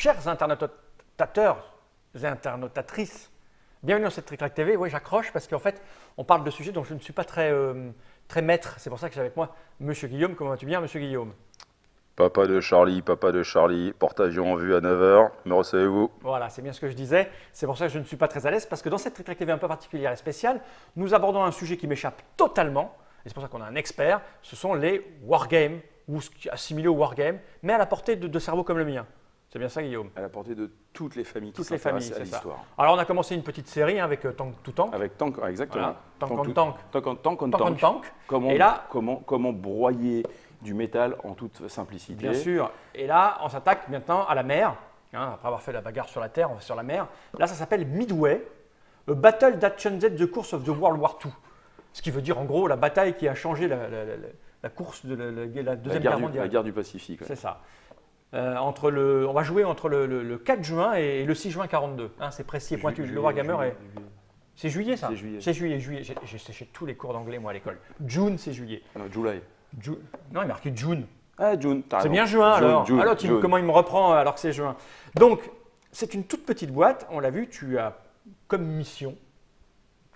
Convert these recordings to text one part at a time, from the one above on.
Chers internautateurs et internautatrices, bienvenue dans cette Trick Track TV. Oui, j'accroche parce qu'en fait, on parle de sujets dont je ne suis pas très maître. C'est pour ça que j'ai avec moi Monsieur Guillaume. Comment vas-tu bien, Monsieur Guillaume? Papa de Charlie, porte-avions en vue à 9 h, me recevez-vous? Voilà, c'est bien ce que je disais. C'est pour ça que je ne suis pas très à l'aise parce que dans cette Trick Track TV un peu particulière et spéciale, nous abordons un sujet qui m'échappe totalement. Et c'est pour ça qu'on a un expert. Ce sont les wargames ou ce qui est assimilé au wargame, mais à la portée de cerveau comme le mien. C'est bien ça, Guillaume? À la portée de toutes les familles qui Toutes les familles, s'intéressent à c'est ça. l'histoire. Alors, on a commencé une petite série avec Tank to Tank. Avec Tank, exactement. Voilà. Tank on Tank. Tank on Tank on Tank. Comment, Et là, comment broyer du métal en toute simplicité. bien sûr. Et là, on s'attaque maintenant à la mer. Après avoir fait la bagarre sur la terre, on va sur la mer. Là, ça s'appelle Midway, a Battle that changed the course of the World War II. Ce qui veut dire en gros la bataille qui a changé la course de la Deuxième Guerre mondiale. La guerre du Pacifique. Ouais. C'est ça. On va jouer entre le 4 juin et le 6 juin 42. C'est précis et pointu. Le Wargamer est… C'est juillet ça? C'est juillet. J'ai séché tous les cours d'anglais moi à l'école. June, c'est juillet. Ah non, July. Non, il est marqué June. Ah, June, t'as C'est raison. bien juin alors. June, Alors comment il me reprend alors que c'est juin? Donc, c'est une toute petite boîte. On l'a vu, tu as comme mission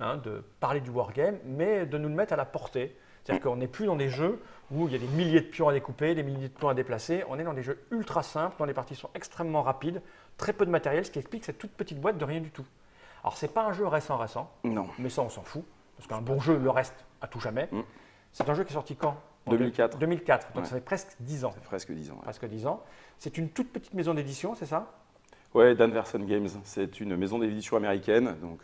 de parler du wargame, mais de nous le mettre à la portée. C'est-à-dire qu'on n'est plus dans des jeux où il y a des milliers de pions à découper, des milliers de pions à déplacer. On est dans des jeux ultra simples, dont les parties sont extrêmement rapides, très peu de matériel, ce qui explique cette toute petite boîte de rien du tout. Alors, ce n'est pas un jeu récent, Non. mais ça, on s'en fout, parce qu'un bon jeu le reste à tout jamais. C'est un jeu qui est sorti quand? 2004. 2004, donc Ouais. ça fait presque 10 ans. Ça fait presque 10 ans. Ouais. Presque 10 ans. C'est une toute petite maison d'édition, c'est ça? Ouais, Danversen Games, c'est une maison d'édition américaine, donc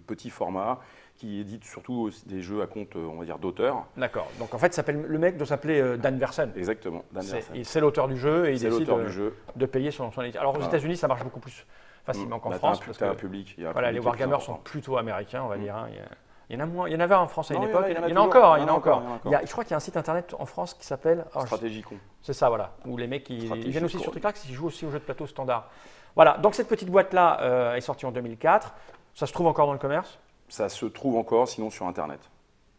petit format, qui édite surtout des jeux à compte, on va dire, d'auteur. D'accord. Donc en fait, le mec doit s'appeler Dan Versen. Exactement, Danversen. C'est l'auteur du jeu et il C'est décide l'auteur du jeu. de payer son édition. Alors aux Voilà. États-Unis, ça marche beaucoup plus facilement qu'en France. T'as un public. Il y a un Voilà, les public qui est wargamers plus sont important. plutôt américains, on va dire. Il y en a moins. Il y en avait en France à une Non, époque. il y en a Il y en a toujours. encore. Il Il y y en en a a encore. encore. Je crois qu'il y a un site internet en France qui s'appelle… Stratégicon. C'est ça, voilà. Où les mecs, ils viennent aussi Stratégie sur TrickTrack, ils jouent aussi aux jeux de plateau standard. Voilà, donc cette petite boîte-là est sortie en 2004. Ça se trouve encore dans le commerce? Ça se trouve encore, sinon sur Internet.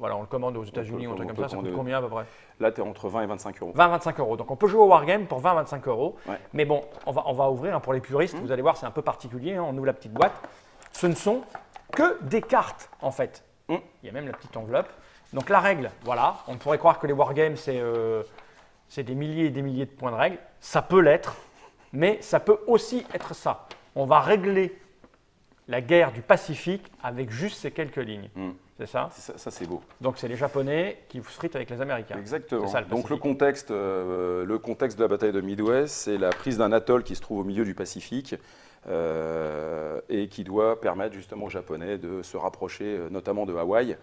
Voilà, on le commande aux États-Unis ou un truc comme ça. Ça coûte combien à peu près? Là, tu es entre 20 et 25 euros. 20-25 euros. Donc on peut jouer au Wargame pour 20-25 euros. Ouais. Mais bon, on va ouvrir pour les puristes. Vous allez voir, c'est un peu particulier. On ouvre la petite boîte. Ce ne sont que des cartes en fait. Il y a même la petite enveloppe. Donc la règle, voilà. On pourrait croire que les Wargames, c'est des milliers et des milliers de points de règle. Ça peut l'être, mais ça peut aussi être ça. On va régler la guerre du Pacifique avec juste ces quelques lignes. C'est ça? Ça, c'est beau. Donc c'est les Japonais qui se fritent avec les Américains. Exactement. C'est ça, le Donc le Pacifique. contexte de la bataille de Midway, c'est la prise d'un atoll qui se trouve au milieu du Pacifique et qui doit permettre justement aux Japonais de se rapprocher notamment de Hawaï,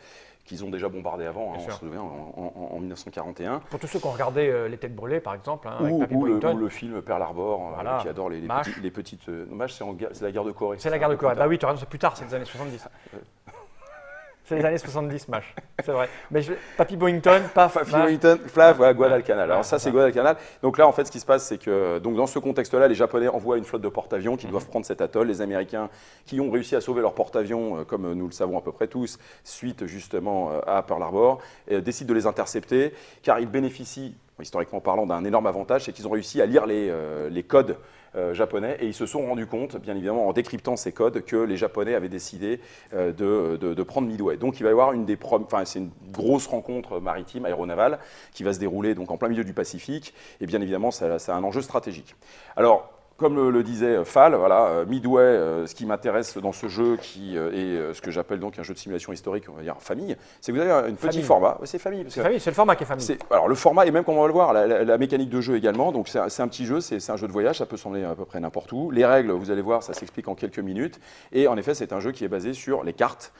qu'ils ont déjà bombardé avant, on se souvient, en 1941. Pour tous ceux qui ont regardé Les Têtes Brûlées, par exemple, avec Ou, Papy ou Boyington. le film Pearl Harbor, Voilà. qui adore Mash. les petites… Mash, c'est la guerre de Corée. C'est la guerre de Corée. Bah oui, tu as raison, c'est plus tard, c'est les années 70. C'est les années 70, Mash. C'est vrai. Mais Papy Boyington, paf, Papy Mash. Boyington, Flav, voilà, Guadalcanal. Alors Ouais, ça, c'est c'est ça. Guadalcanal. Donc là, en fait, ce qui se passe, c'est que donc, dans ce contexte-là, les Japonais envoient une flotte de porte-avions qui doivent prendre cet atoll. Les Américains, qui ont réussi à sauver leur porte-avions, comme nous le savons à peu près tous, suite justement à Pearl Harbor, décident de les intercepter, car ils bénéficient, historiquement parlant, d'un énorme avantage, c'est qu'ils ont réussi à lire les codes japonais, et ils se sont rendus compte, bien évidemment, en décryptant ces codes, que les Japonais avaient décidé de prendre Midway. Donc il va y avoir c'est une grosse rencontre maritime, aéronavale, qui va se dérouler donc en plein milieu du Pacifique, et bien évidemment, ça a un enjeu stratégique. Alors, comme le disait Fall, voilà, Midway, ce qui m'intéresse dans ce jeu, qui est ce que j'appelle donc un jeu de simulation historique, on va dire famille, c'est que vous avez un petit format. C'est famille. C'est famille, c'est le format qui est famille. Alors le format, et même comme on va le voir, la mécanique de jeu également, donc c'est un petit jeu, c'est un jeu de voyage, ça peut sembler à peu près n'importe où. Les règles, vous allez voir, ça s'explique en quelques minutes. Et en effet, c'est un jeu qui est basé sur les cartes.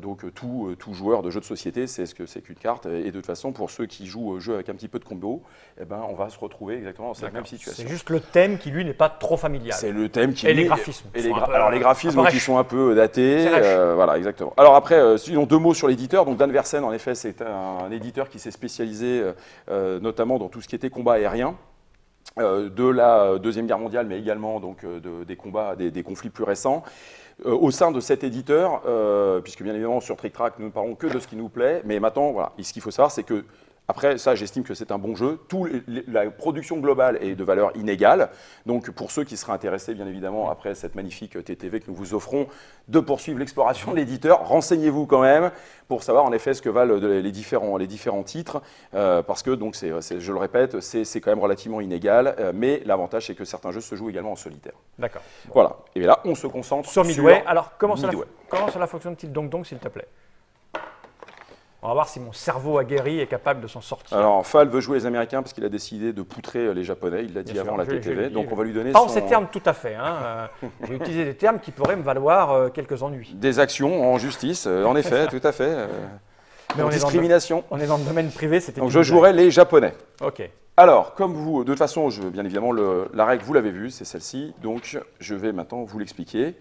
Donc tout joueur de jeu de société sait ce que c'est qu'une carte. Et de toute façon, pour ceux qui jouent au jeu avec un petit peu de combo, eh ben, on va se retrouver exactement dans cette même situation. C'est juste le thème qui, lui, n'est pas trop familial. C'est le thème qui… Et les graphismes. Alors les graphismes qui sont un peu datés. C'est voilà, exactement. Alors après, sinon 2 mots sur l'éditeur. Donc Danversen, en effet, c'est un éditeur qui s'est spécialisé notamment dans tout ce qui était combat aérien. De la Deuxième Guerre mondiale, mais également donc, des combats, des conflits plus récents. Au sein de cet éditeur, puisque bien évidemment sur Trick Track, nous ne parlons que de ce qui nous plaît, mais maintenant, voilà, ce qu'il faut savoir, c'est que Après, ça, j'estime que c'est un bon jeu. La production globale est de valeur inégale. Donc, pour ceux qui seraient intéressés, bien évidemment, après cette magnifique TTV que nous vous offrons, de poursuivre l'exploration de l'éditeur, renseignez-vous quand même pour savoir en effet ce que valent les différents titres. Parce que, donc, je le répète, c'est quand même relativement inégal. Mais l'avantage, c'est que certains jeux se jouent également en solitaire. D'accord. Bon. Voilà. Et là, on se concentre sur Midway. Alors, comment Midway. cela fonctionne-t-il donc, s'il te plaît? On va voir si mon cerveau aguerri est capable de s'en sortir. Alors, Fall veut jouer les Américains parce qu'il a décidé de poutrer les Japonais. Il l'a dit avant la TTV. Donc, on va lui donner pas en ces termes tout à fait. Hein. J'ai utilisé des termes qui pourraient me valoir quelques ennuis. Des actions en justice, en effet, tout à fait. Mais on discrimination. On est dans le domaine privé, c'était. Donc, je jouerai les Japonais. Ok. Alors, comme vous, de toute façon, bien évidemment, la règle, vous l'avez vue, c'est celle-ci. Donc, je vais maintenant vous l'expliquer.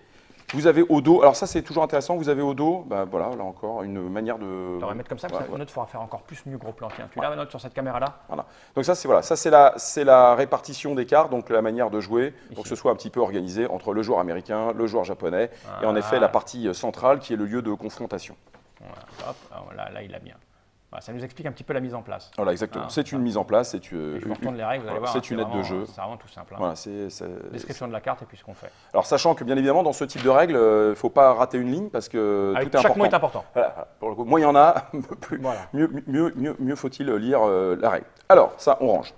Vous avez au dos, alors ça c'est toujours intéressant, vous avez au dos, bah voilà, là encore, une manière de... On va mettre comme ça, notre il faudra faire encore plus mieux gros plan. Tiens, tu l'as, notre sur cette caméra-là. Voilà. Donc ça c'est la répartition des cartes, donc la manière de jouer, pour que ce soit un petit peu organisé entre le joueur américain, le joueur japonais, et en effet la partie centrale qui est le lieu de confrontation. Voilà, hop, là il a bien. Voilà, ça nous explique un petit peu la mise en place. Voilà, exactement. C'est une mise en place. Je vous retourne les règles, vous allez voir. C'est une aide de jeu. C'est vraiment tout simple. Hein. Voilà, description de la carte et puis ce qu'on fait. Alors, sachant que, bien évidemment, dans ce type de règles, il ne faut pas rater une ligne parce que tout est important. Chaque mot est important. Voilà. Pour le coup, moins il y en a, mieux faut-il lire la règle. Alors, ça, on range.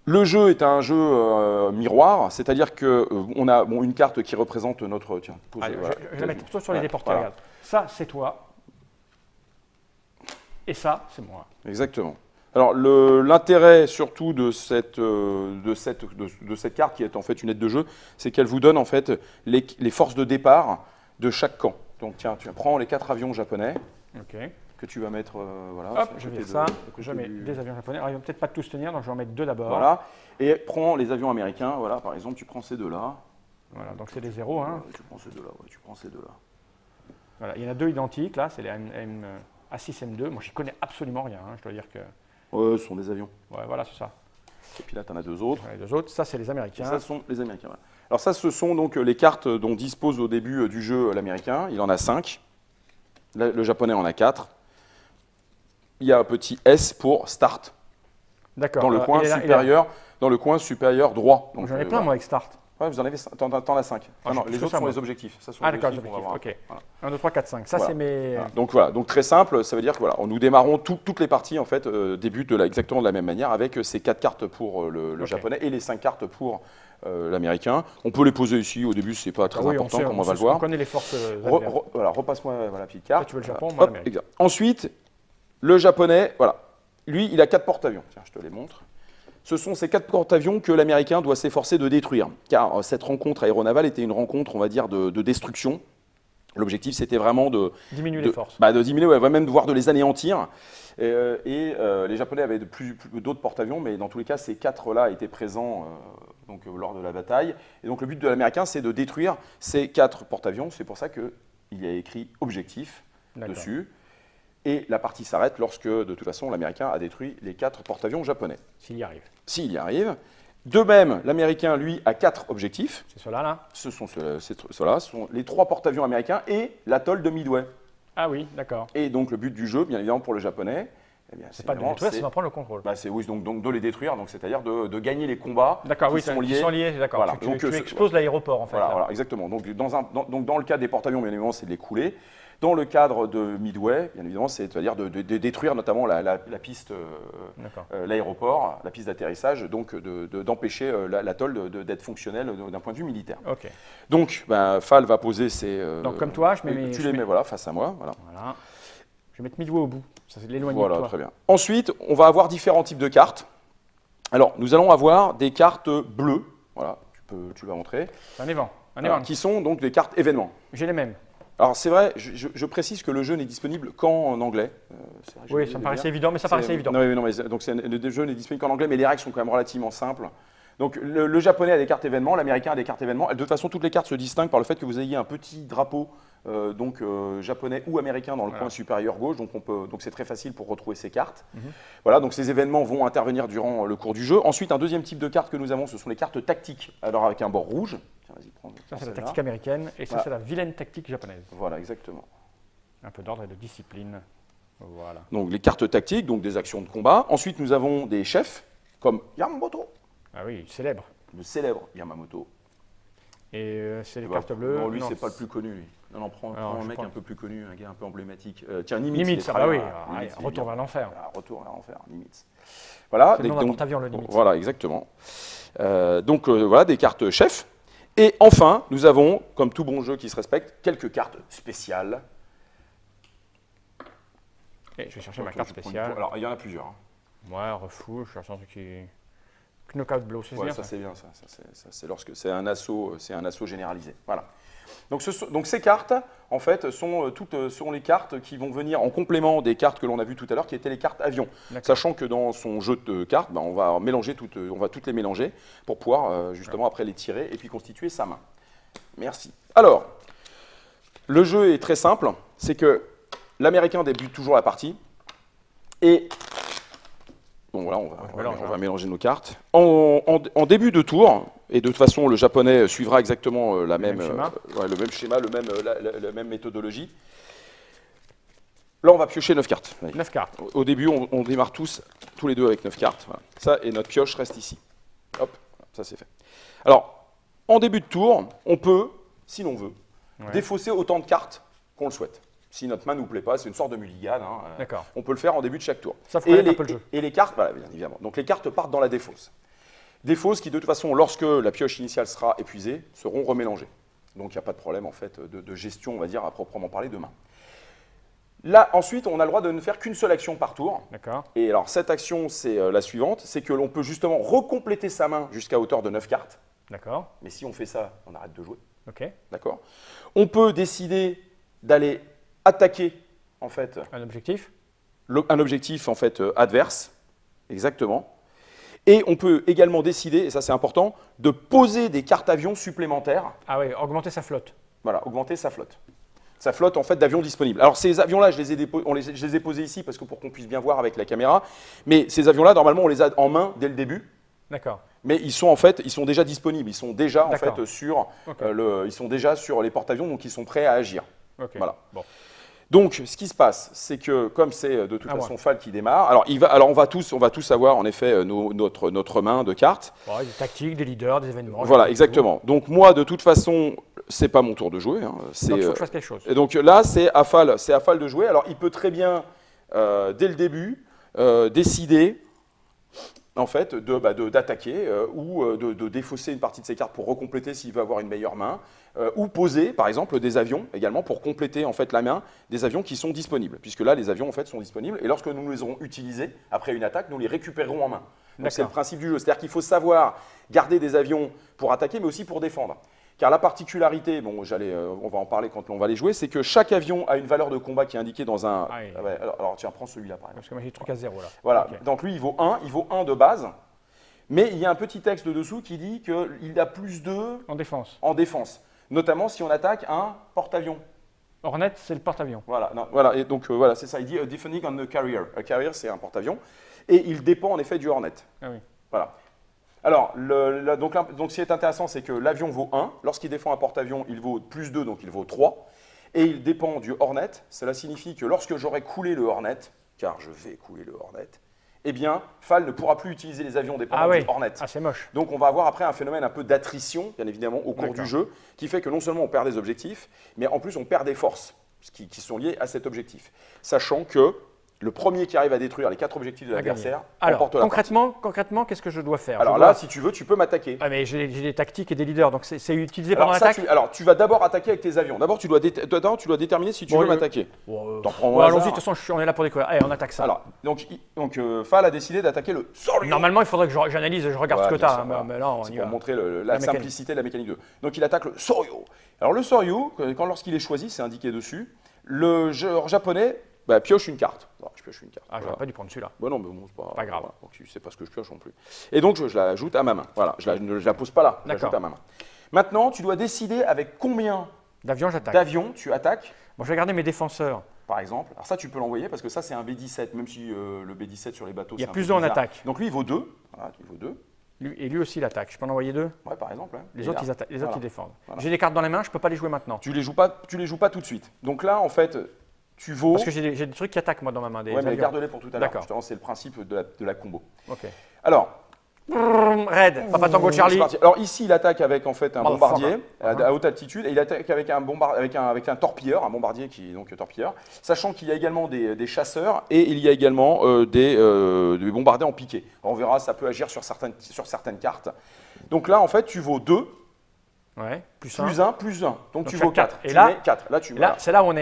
Le jeu est un jeu miroir, c'est-à-dire qu'on a une carte qui représente notre... Tiens, posez, allez, voilà. Je vais la mettre plutôt sur les déportés. Voilà. Ça, c'est toi. Et ça, c'est moi. Exactement. Alors, l'intérêt surtout de cette carte, qui est en fait une aide de jeu, c'est qu'elle vous donne en fait les forces de départ de chaque camp. Donc, tiens, tu prends les 4 avions japonais que tu vas mettre. Voilà, hop, je vais ça. Je mets des avions japonais. Alors, ils ne vont peut-être pas tous tenir, donc je vais en mettre 2 d'abord. Voilà. Et prends les avions américains. Voilà, par exemple, tu prends ces deux-là. Voilà, donc c'est des 0. Hein. Tu prends ces deux-là. Ouais, tu prends ces deux-là. Voilà, il y en a 2 identiques, là, c'est les A6, M2, moi j'y connais absolument rien, hein, je dois dire que... Ouais, ce sont des avions. Ouais, voilà, c'est ça. Et puis là, tu en as 2 autres. Les 2 autres, ça c'est les Américains. Et ça sont les Américains. Voilà. Alors ça, ce sont donc les cartes dont dispose au début du jeu l'Américain. Il en a 5. Le Japonais en a 4. Il y a un petit S pour Start. D'accord. Dans le coin supérieur droit. J'en ai plein, moi, avec Start. Ouais, vous en avez, t'en as 5. Non, les autres sont les objectifs. Ça sont d'accord, les objectifs, ok. Voilà. 1, 2, 3, 4, 5. Ça, c'est mes... Voilà. Donc voilà, donc très simple, ça veut dire que voilà, nous démarrons toutes les parties, en fait, débutent exactement de la même manière, avec ces 4 cartes pour le japonais et les 5 cartes pour l'américain. On peut les poser ici, au début, c'est pas très important, comme on va le voir. On connaît les forces voilà, repasse-moi la petite carte. Là, tu veux le Japon, moi l'Amérique. Ensuite, le japonais, voilà, lui, il a 4 porte-avions. Tiens, je te les montre. Ce sont ces 4 porte-avions que l'Américain doit s'efforcer de détruire. Car cette rencontre aéronavale était une rencontre, on va dire, de destruction. L'objectif, c'était vraiment de... diminuer les forces. De diminuer, ouais, même de voir de les anéantir. Les Japonais avaient d'autres porte-avions, mais dans tous les cas, ces 4-là étaient présents lors de la bataille. Et donc, le but de l'Américain, c'est de détruire ces 4 porte-avions. C'est pour ça qu'il y a écrit « objectif » dessus. Et la partie s'arrête lorsque, de toute façon, l'Américain a détruit les 4 porte-avions japonais. S'il y arrive. S'il y arrive. De même, l'Américain, lui, a 4 objectifs. C'est ceux-là, là. Ce sont les 3 porte-avions américains et l'atoll de Midway. Ah oui, d'accord. Et donc, le but du jeu, bien évidemment, pour le japonais, c'est pas de les détruire, c'est d'en prendre le contrôle. Oui, donc de les détruire, c'est-à-dire de gagner les combats qui sont liés. Qui sont liés, d'accord. Voilà. Tu exploses l'aéroport, en fait. Voilà, exactement. Donc, dans le cas des porte-avions, bien évidemment, c'est de les couler. Dans le cadre de Midway, bien évidemment, c'est-à-dire de détruire notamment la piste, l'aéroport, la piste d'atterrissage, donc d'empêcher l'atoll d'être fonctionnel d'un point de vue militaire. Okay. Donc, Fall va poser ses... donc, comme toi, tu les mets voilà, face à moi. Voilà. Je vais mettre Midway au bout, ça c'est de l'éloigner de toi. Voilà, très bien. Ensuite, on va avoir différents types de cartes. Alors, nous allons avoir des cartes bleues, voilà, tu vas montrer. Un événement. Qui sont donc des cartes événements. J'ai les mêmes. Alors c'est vrai, je précise que le jeu n'est disponible qu'en anglais. Oui, ça me paraissait évident, mais ça paraissait évident. Non, mais donc le jeu n'est disponible qu'en anglais, mais les règles sont quand même relativement simples. Donc le japonais a des cartes événements, l'américain a des cartes événements. De toute façon, toutes les cartes se distinguent par le fait que vous ayez un petit drapeau japonais ou américain dans le coin supérieur gauche. Donc c'est très facile pour retrouver ces cartes. Voilà, donc ces événements vont intervenir durant le cours du jeu. Ensuite, un deuxième type de cartes que nous avons, ce sont les cartes tactiques, alors avec un bord rouge. Tiens, vas-y, prends ça, c'est la tactique américaine et ça, c'est la vilaine tactique japonaise. Voilà, exactement. Un peu d'ordre et de discipline. Voilà. Donc les cartes tactiques, donc des actions de combat. Ensuite, nous avons des chefs, comme Yamamoto, Ah oui, célèbre. le célèbre Yamamoto. Et c'est les Bah, cartes bleues. non, lui, c'est pas le plus connu, lui. Non, prends Alors, un je mec prends- un peu plus connu, un gars un peu emblématique. Tiens, Nimitz. Nimitz, il est ah très bah oui. bien, Ah, Nimitz, il est retour bien. vers l'enfer. Ah, retour vers l'enfer, Nimitz. Voilà. C'est le nom d'un porte-avions, le Nimitz. Voilà, exactement. Voilà, des cartes chefs. Et enfin, nous avons, comme tout bon jeu qui se respecte, quelques cartes spéciales. Et je vais chercher ma Donc, carte je prends une spéciale. Alors, il y en a plusieurs. Hein. Ouais, refoule, je cherche un truc qui. Knockout blow, c'est Ouais, bien ça ça. c'est bien, ça, c'est lorsque c'est un assaut généralisé. Voilà. Donc ces cartes, en fait, sont les cartes qui vont venir en complément des cartes que l'on a vues tout à l'heure, qui étaient les cartes avions. D'accord. Sachant que dans son jeu de cartes, on va toutes les mélanger pour pouvoir justement après les tirer et puis constituer sa main. Merci. Alors, le jeu est très simple, c'est que l'Américain débute toujours la partie et bon, voilà, on va mélanger nos cartes. En début de tour, et de toute façon, le japonais suivra exactement le même schéma, la même méthodologie. Là, on va piocher 9 cartes. 9 cartes. Au début, on démarre tous les deux avec 9 cartes. Voilà. Ça, et notre pioche reste ici. Hop, ça c'est fait. Alors, en début de tour, on peut, si l'on veut, défausser autant de cartes qu'on le souhaite. Si notre main ne nous plaît pas, c'est une sorte de mulligan. D'accord. On peut le faire en début de chaque tour. Ça ferait un peu le jeu. Et les cartes, voilà, bien évidemment. Donc les cartes partent dans la défausse. Défausse qui, de toute façon, lorsque la pioche initiale sera épuisée, seront remélangées. Donc il n'y a pas de problème en fait de gestion, on va dire, à proprement parler de main. Là, ensuite, on a le droit de ne faire qu'une seule action par tour. D'accord. Et alors cette action, c'est la suivante, c'est que l'on peut justement recompléter sa main jusqu'à hauteur de 9 cartes. D'accord. Mais si on fait ça, on arrête de jouer. Ok. D'accord. On peut décider d'aller attaquer en fait Un objectif. un objectif en fait adverse, exactement. Et on peut également décider, et ça c'est important, de poser des cartes avions supplémentaires. Ah oui, augmenter sa flotte. Voilà, augmenter sa flotte. Sa flotte en fait d'avions disponibles. Alors ces avions-là, je les ai posés ici parce que pour qu'on puisse bien voir avec la caméra. Mais ces avions-là, normalement, on les a en main dès le début. D'accord. Mais ils sont déjà disponibles. Ils sont déjà en D'accord. fait sur Ok. ils sont déjà sur les porte-avions, donc ils sont prêts à agir. Ok. Voilà. Bon. Donc, ce qui se passe, c'est que comme c'est de toute À moi. façon Fal qui démarre, alors on va tous avoir en effet notre main de cartes. Bon, des tactiques, des leaders, des événements. Voilà, exactement. Donc moi, de toute façon, c'est pas mon tour de jouer. Hein. Donc il faut que je fasse quelque chose. Et donc là, c'est à Fal de jouer. Alors, il peut très bien, dès le début, décider en fait d'attaquer ou de défausser une partie de ses cartes pour recompléter s'il veut avoir une meilleure main, ou poser par exemple des avions également pour compléter en fait la main des avions qui sont disponibles, puisque là les avions en fait sont disponibles et lorsque nous les aurons utilisés après une attaque, nous les récupérerons en main. Donc c'est le principe du jeu, c'est-à-dire qu'il faut savoir garder des avions pour attaquer mais aussi pour défendre. Car la particularité, bon, on va en parler quand on va les jouer, c'est que chaque avion a une valeur de combat qui est indiquée dans un. Ah oui. Alors tiens, prends celui-là par exemple. Parce que moi j'ai le truc à 0 là. Voilà, Ok. donc lui il vaut 1 de base, mais il y a un petit texte dessous qui dit qu'il a plus 2 En défense. en défense, notamment si on attaque un porte-avions. Hornet, c'est le porte-avions. Voilà, et donc voilà, c'est ça, il dit defending on the carrier. A carrier c'est un porte-avions, et il dépend en effet du Hornet. Ah oui. Voilà. Alors, donc ce qui est intéressant, c'est que l'avion vaut 1. Lorsqu'il défend un porte-avions, il vaut plus 2, donc il vaut 3. Et il dépend du Hornet. Cela signifie que lorsque j'aurai coulé le Hornet, car je vais couler le Hornet, eh bien, Fal ne pourra plus utiliser les avions dépendants du Hornet. Ah, c'est moche. Donc on va avoir après un phénomène un peu d'attrition, bien évidemment, au cours du jeu, qui fait que non seulement on perd des objectifs, mais en plus on perd des forces qui sont liées à cet objectif. Sachant que le premier qui arrive à détruire les 4 objectifs de l'adversaire Alors, remporte la partie. concrètement, qu'est-ce que je dois faire? Alors là, si tu veux, tu peux m'attaquer. Ah, mais j'ai des tactiques et des leaders, donc c'est utilisé pendant l'attaque? Alors, tu vas d'abord attaquer avec tes avions. D'abord, tu dois déterminer si tu veux m'attaquer. Bon, T'en prends au allons-y, hasard. de toute façon, on est là pour découvrir. Allez, on attaque ça. Alors, donc Fal a décidé d'attaquer le Soryu. Normalement, il faudrait que j'analyse et je regarde ce que tu as. Mais là, on C'est y pour va. montrer la mécanique. simplicité de la mécanique de jeu. Donc, il attaque le Soryu. Alors, le Soryu, lorsqu'il est choisi, c'est indiqué dessus. Le joueur japonais pioche une carte. Alors, je pioche une carte. Ah, j'aurais pas dû prendre celui-là. Bon, non, mais bon, c'est Pas grave. Voilà. Donc, tu sais pas ce que je pioche non plus. Et donc, je la ajoute à ma main. Voilà, je la pose pas là. Je l'ajoute à ma main. Maintenant, tu dois décider avec combien D'avion, j'attaque. d'avions tu attaques. Bon, je vais garder mes défenseurs. Par exemple, alors ça tu peux l'envoyer parce que ça c'est un B-17, même si le B-17 sur les bateaux Il y a c'est un plus peu de en bizarre. attaque. Donc lui il vaut 2, voilà, il vaut 2. Et lui aussi, il attaque. Je peux en envoyer 2? Ouais, par exemple. Hein. Les Et autres, là, ils attaquent. Les autres, voilà. ils défendent. Voilà. J'ai des cartes dans les mains, je peux pas les jouer maintenant. Tu les joues pas tout de suite. Donc là en fait, tu vaux… Parce que j'ai des trucs qui attaquent moi dans ma main. Ouais, mais garde-les pour tout à l'heure. D'accord. Justement, c'est le principe de la combo. Ok. Alors… Red, Papa Tango c'est Charlie. parti. Alors ici, il attaque avec en fait un bombardier Motherfucker. à haute altitude et il attaque avec un torpilleur, un bombardier qui est donc torpilleur, sachant qu'il y a également des chasseurs et il y a également des bombardiers en piqué. Alors, on verra, ça peut agir sur certaines cartes. Donc là, en fait, tu vaux 2, Ouais, plus 1, plus 1. Donc tu tu as vaux 4. quatre. Et là- mets 4. Là, tu Là, voilà. c'est là où on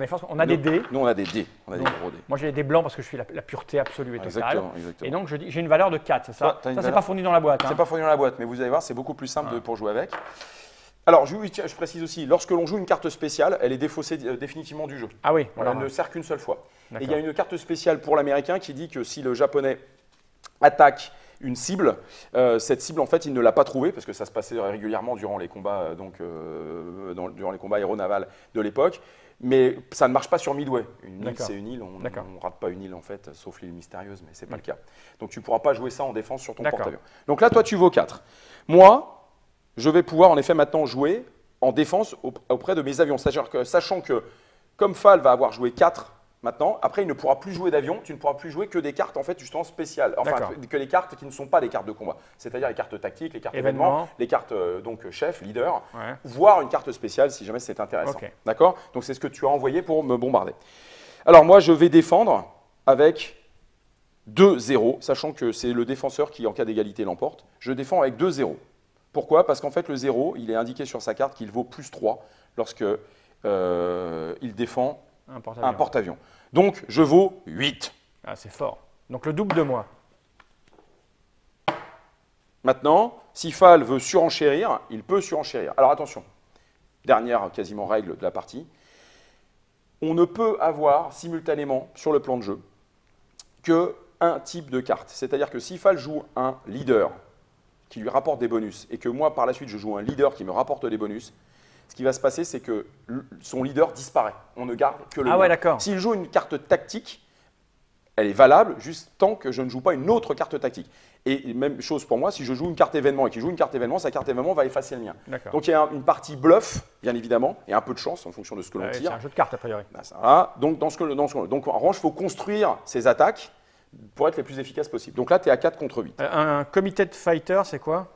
est fort. On a des dés. Nous, on a des dés. On a des Donc, gros dés. Moi, j'ai des blancs parce que je suis la pureté absolue et totale. Exactement, exactement. Et donc, j'ai une valeur de 4, c'est Toi, ça? t'as une Ça, c'est valeur- pas fourni dans la boîte. Hein. C'est pas fourni dans la boîte, mais vous allez voir, c'est beaucoup plus simple pour jouer avec. Alors, je précise aussi, lorsque l'on joue une carte spéciale, elle est défaussée définitivement du jeu. Ah oui, Elle ne sert qu'une seule fois. Et D'accord. il y a une carte spéciale pour l'américain qui dit que si le japonais attaque une cible, cette cible en fait il ne l'a pas trouvée parce que ça se passait régulièrement durant les combats durant les combats aéronavals de l'époque, mais ça ne marche pas sur Midway. Une île D'accord. c'est une île, on D'accord. ne rate pas une île en fait, sauf l'île mystérieuse, mais c'est pas le cas. Donc tu ne pourras pas jouer ça en défense sur ton D'accord. porte-avions. Donc là toi tu vaux 4. Moi, je vais pouvoir en effet maintenant jouer en défense auprès de mes avions, sachant que comme Fal va avoir joué 4 maintenant, après il ne pourra plus jouer d'avion, tu ne pourras plus jouer que des cartes en fait justement spéciales, enfin D'accord. que les cartes qui ne sont pas des cartes de combat, c'est-à-dire les cartes tactiques, les cartes Événements. événements, les cartes donc chef, leader, Ouais. voire une carte spéciale si jamais c'est intéressant. Ok. D'accord? Donc c'est ce que tu as envoyé pour me bombarder. Alors moi je vais défendre avec 2-0, sachant que c'est le défenseur qui en cas d'égalité l'emporte. Je défends avec 2-0. Pourquoi? Parce qu'en fait le 0, il est indiqué sur sa carte qu'il vaut plus 3 lorsque il défend Un porte-avions. un porte-avions. Donc, je vaux 8. Ah, c'est fort. Donc le double de moi. Maintenant, si Fal veut surenchérir, il peut surenchérir. Alors attention, dernière quasiment règle de la partie. On ne peut avoir simultanément sur le plan de jeu que un type de carte. C'est-à-dire que si Fal joue un leader qui lui rapporte des bonus et que moi par la suite je joue un leader qui me rapporte des bonus, ce qui va se passer, c'est que son leader disparaît. On ne garde que le Ah mien. ouais, d'accord. S'il joue une carte tactique, elle est valable juste tant que je ne joue pas une autre carte tactique. Et même chose pour moi, si je joue une carte événement et qu'il joue une carte événement, sa carte événement va effacer le mien. D'accord. Donc il y a une partie bluff, bien évidemment, et un peu de chance en fonction de ce que l'on Ouais, c'est tire. un jeu de cartes a priori. Ben, ça va. Donc, donc en revanche, il faut construire ses attaques pour être les plus efficaces possibles. Donc là, tu es à 4 contre 8. Un committed fighter, c'est quoi?